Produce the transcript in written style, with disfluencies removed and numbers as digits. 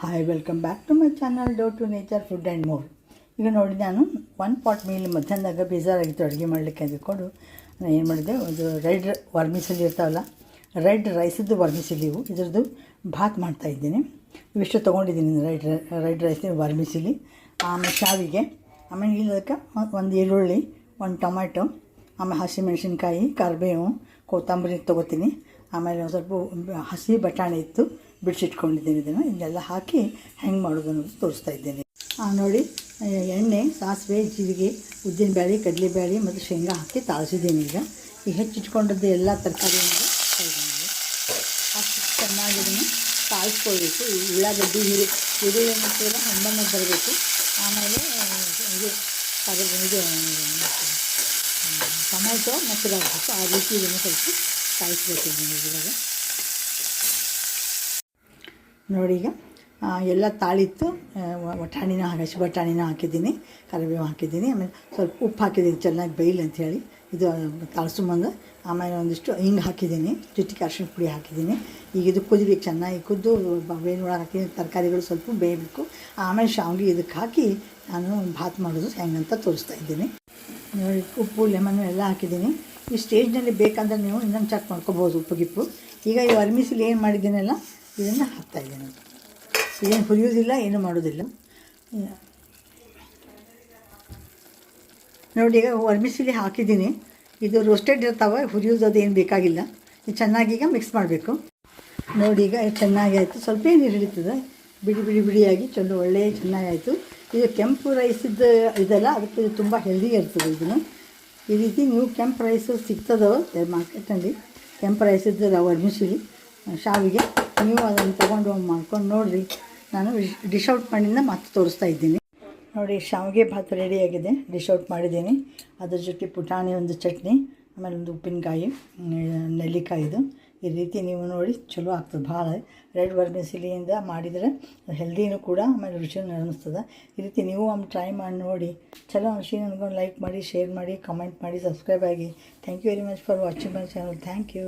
Hi welcome back to my channel dough to nature food and more. ಈಗ ನೋಡಿ, ನಾನು 1 pot meal ಮಧ್ಯಾಹ್ನದಾಗ ಬೇಜಾರಾಗಿತ್ತು ಅಡುಗೆ ಮಾಡಲಿಕ್ಕೆ ಅಂದ್ಕೊಂಡು ನಾನು ಏನು ಮಾಡಿದೆ, ಒಂದು ರೆಡ್ ವರ್ಮಿಸಲಿ ಇರ್ತಾವಲ್ಲ, ರೆಡ್ ರೈಸದ್ದು ವರ್ಮಿಸಲಿ ಇದ್ರದ್ದು ಭಾತ್ ಮಾಡ್ತಾಯಿದ್ದೀನಿ. ಇವಿಷ್ಟು ತೊಗೊಂಡಿದ್ದೀನಿ, ರೆಡ್ ರೈಸ್ ವರ್ಮಿಸಲಿ, ಆಮೇಲೆ ಶಾವಿಗೆ, ಆಮೇಲೆ ಇದಕ್ಕೆ ಒಂದು ಈರುಳ್ಳಿ, ಒಂದು ಟೊಮ್ಯಾಟೊ, ಆಮೇಲೆ ಹಸಿಮೆಣಸಿನ್ಕಾಯಿ, ಕರಿಬೇವು, ಕೊತ್ತಂಬರಿ ತೊಗೋತೀನಿ. ಆಮೇಲೆ ಒಂದು ಸ್ವಲ್ಪ ಹಸಿ ಬಟಾಣಿ ಇತ್ತು, ಬಿಡಿಸಿಟ್ಕೊಂಡಿದ್ದೀನಿ. ಇದನ್ನೆಲ್ಲ ಹಾಕಿ ಹೆಂಗೆ ಮಾಡೋದು ಅನ್ನೋದು ತೋರಿಸ್ತಾ ಇದ್ದೇನೆ. ನೋಡಿ, ಎಣ್ಣೆ, ಸಾಸಿವೆ, ಜೀರಿಗೆ, ಉದ್ದಿನಬೇಳೆ, ಕಡಲೆಬೇಳೆ ಮತ್ತು ಶೇಂಗಾ ಹಾಕಿ ತಾಳಿಸಿದ್ದೀನಿ. ಈಗ ಹೆಚ್ಚಿಟ್ಕೊಂಡದ್ದು ಎಲ್ಲ ತರಕಾರಿ ಹಾಕಿ ಚೆನ್ನಾಗಿ ಇದನ್ನು ತಾಳಿಸ್ಕೊಳ್ಬೇಕು. ಉಳ್ಳಾಗಡ್ಡಿ, ಈರುಳ್ಳಿ ಕೂಡ ಹಣ್ಣನ್ನು ಬರಬೇಕು. ಆಮೇಲೆ ಇದು ಟೊಮ್ಯಾಟೊ ಮೆತ್ತಗಾಗಬೇಕು. ಆ ರೀತಿ ಇದನ್ನು ಸ್ವಲ್ಪ ಕಾಯಿಸ್ಬೇಕು. ಇವಾಗ ನೋಡಿ, ಈಗ ಎಲ್ಲ ತಾಳಿತ್ತು. ಬಟಾಣಿನ ಹಸಿ ಬಟಾಣಿನ ಹಾಕಿದ್ದೀನಿ, ಕರಿಬೇವು ಹಾಕಿದ್ದೀನಿ, ಆಮೇಲೆ ಸ್ವಲ್ಪ ಉಪ್ಪು ಹಾಕಿದ್ದೀನಿ ಚೆನ್ನಾಗಿ ಬೇಯಲಿ ಅಂಥೇಳಿ. ಇದು ತಾಳ್ಸೊಂಬಂದು ಆಮೇಲೆ ಒಂದಿಷ್ಟು ಹಿಂಗೆ ಹಾಕಿದ್ದೀನಿ, ಚಿಟಿಕೆ ಅರಿಶಿಣ ಪುಡಿ ಹಾಕಿದ್ದೀನಿ. ಈಗ ಇದು ಕುದಿಬೇಕು, ಚೆನ್ನಾಗಿ ಕುದ್ದು ಬೇವಿನೊಳಗೆ ಹಾಕಿದ್ದೀನಿ. ತರಕಾರಿಗಳು ಸ್ವಲ್ಪ ಬೇಯಬೇಕು. ಆಮೇಲೆ ಶಾವಿಗೆ ಇದಕ್ಕೆ ಹಾಕಿ ನಾನು ಭಾತ್ ಮಾಡೋದು ಹೆಂಗಂತ ತೋರಿಸ್ತಾ ಇದ್ದೀನಿ. ನೋಡಿ, ಉಪ್ಪು, ಲೆಮನ್ನು ಎಲ್ಲ ಹಾಕಿದ್ದೀನಿ. ಈ ಸ್ಟೇಜ್ನಲ್ಲಿ ಬೇಕಂದ್ರೆ ನೀವು ಇನ್ನೊಂದು ಚೆಕ್ ಮಾಡ್ಕೊಬೋದು, ಉಪ್ಪು ಗಿಪ್ಪು. ಈಗ ಈ ವರ್ಮಿಸಲಿ ಏನು ಮಾಡಿದ್ದೀನಲ್ಲ, ಇದನ್ನು ಹಾಕ್ತಾಯಿದ್ದೀನಿ. ಏನು ಹುರಿಯೋದಿಲ್ಲ, ಏನು ಮಾಡೋದಿಲ್ಲ. ನೋಡಿ, ಈಗ ವರ್ಮಿಸಲಿ ಹಾಕಿದ್ದೀನಿ. ಇದು ರೋಸ್ಟೆಡ್ ಇರ್ತಾವೆ, ಹುರಿಯೋದು ಏನು ಬೇಕಾಗಿಲ್ಲ. ಇದು ಚೆನ್ನಾಗಿ ಈಗ ಮಿಕ್ಸ್ ಮಾಡಬೇಕು. ನೋಡಿ, ಈಗ ಚೆನ್ನಾಗಿ ಆಯಿತು. ಸ್ವಲ್ಪ ನೀರು ಹಿಡಿತದೆ, ಬಿಡಿ ಬಿಡಿ ಬಿಡಿಯಾಗಿ ಚಲೋ ಒಳ್ಳೆಯ ಚೆನ್ನಾಗಿ ಆಯಿತು. ಇದು ಕೆಂಪು ರೈಸಿದ್ದು ಇದೆಲ್ಲ, ಅದಕ್ಕೆ ಇದು ತುಂಬ ಹೆಲ್ದಿ ಇರ್ತದೆ. ಇದನ್ನು ಈ ರೀತಿ ನೀವು ಕೆಂಪು ರೈಸು ಸಿಗ್ತದೋ ಮಾರ್ಕೆಟಲ್ಲಿ, ಕೆಂಪು ರೈಸಿದ್ದು ವರ್ಮಿಸಲಿ ಶಾವಿಗೆ, ನೀವು ಅದನ್ನು ತೊಗೊಂಡು ಮಾಡ್ಕೊಂಡು ನೋಡಿರಿ. ನಾನು ಡಿಶ್ ಔಟ್ ಮಾಡಿಂದ ಮತ್ತೆ ತೋರಿಸ್ತಾ ಇದ್ದೀನಿ. ನೋಡಿ, ಶಾವಿಗೆ ಭಾತ್ ರೆಡಿಯಾಗಿದೆ, ಡಿಶ್ ಔಟ್ ಮಾಡಿದ್ದೀನಿ. ಅದ್ರ ಜೊತೆ ಪುಟಾಣಿ, ಒಂದು ಚಟ್ನಿ, ಆಮೇಲೆ ಒಂದು ಉಪ್ಪಿನಕಾಯಿ, ನೆಲ್ಲಿಕಾಯಿದು. ಈ ರೀತಿ ನೀವು ನೋಡಿ, ಚಲೋ ಆಗ್ತದೆ ಭಾಳ. ರೆಡ್ ವರ್ಮಿಸಲಿಯಿಂದ ಮಾಡಿದರೆ ಹೆಲ್ದಿನೂ ಕೂಡ, ಆಮೇಲೆ ರುಚಿನೂ ಅನ್ನಿಸ್ತದೆ. ಈ ರೀತಿ ನೀವು ಟ್ರೈ ಮಾಡಿ ನೋಡಿ. ಚಲೋ ಅನಿಸಿ ನನಗೊಂದು ಲೈಕ್ ಮಾಡಿ, ಶೇರ್ ಮಾಡಿ, ಕಮೆಂಟ್ ಮಾಡಿ, ಸಬ್ಸ್ಕ್ರೈಬ್ ಆಗಿ. Thank you very much for watching my channel. Thank you.